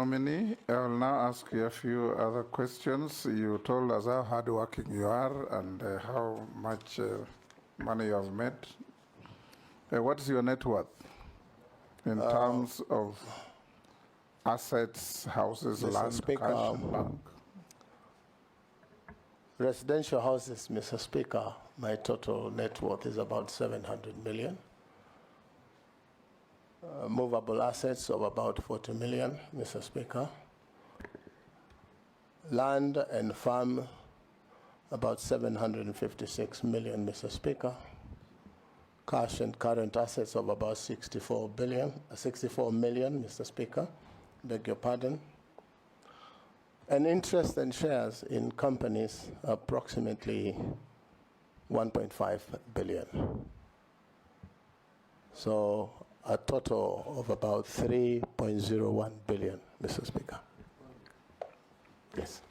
nominee. I will now ask you a few other questions. You told us how hardworking you are and how much money you have made. What is your net worth in terms of assets, houses, Mr. land, Speaker, cash, and bank? Residential houses, Mr. Speaker, my total net worth is about 700 million. Movable assets of about 40 million, Mr. Speaker. Land and farm, about 756 million, Mr. Speaker. Cash and current assets of about 64 million, Mr. Speaker. Beg your pardon. And interest and shares in companies, approximately 1.5 billion. So a total of about 3.01 billion, Mr. Speaker. Yes.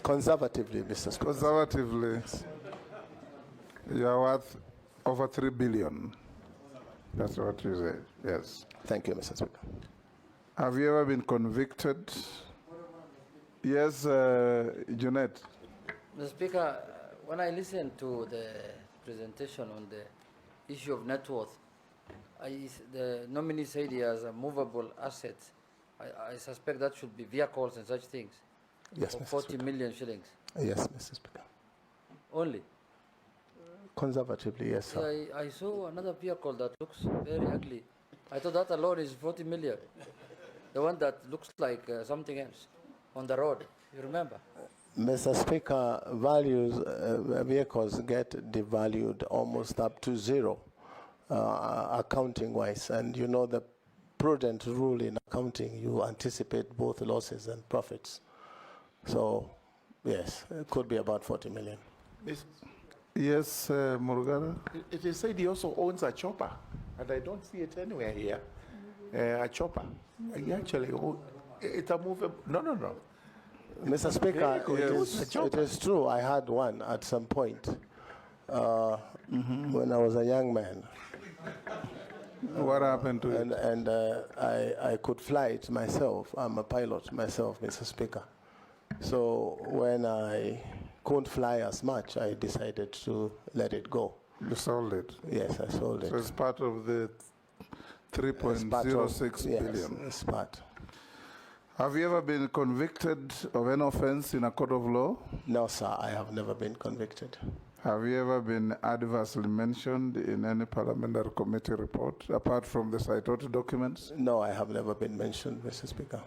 Conservatively, Mr. Speaker. Conservatively, you are worth over 3 billion. That's what you said, yes. Thank you, Mr. Speaker. Have you ever been convicted? Yes, Jeanette. Mr. Speaker, when I listened to the presentation on the issue of net worth, the nominee said he has a movable assets. I suspect that should be vehicles and such things. Yes, for Mr. 40 Speaker. million shillings. Yes, Mr. Speaker. Only? Conservatively, yes, sir. Yeah, I saw another vehicle that looks very ugly. I thought that alone is 40 million. The one that looks like something else on the road. You remember? Mr. Speaker, vehicles get devalued almost up to zero, accounting-wise. And you know the prudent rule in accounting, you anticipate both losses and profits. So, yes, it could be about 40 million. Yes, Murugara? It is said he also owns a chopper, and I don't see it anywhere here. A chopper. He actually, it's a movable. No. Mr. Speaker, it is true. I had one at some point when I was a young man. What happened to it? And I could fly it myself. I'm a pilot myself, Mr. Speaker. So when I couldn't fly as much, I decided to let it go. You sold it? Yes, I sold it. So it's part of the 3.06 billion. Yes, it's part. Have you ever been convicted of any offense in a court of law? No, sir, I have never been convicted. Have you ever been adversely mentioned in any parliamentary committee report, apart from the cited documents? No, I have never been mentioned, Mr. Speaker.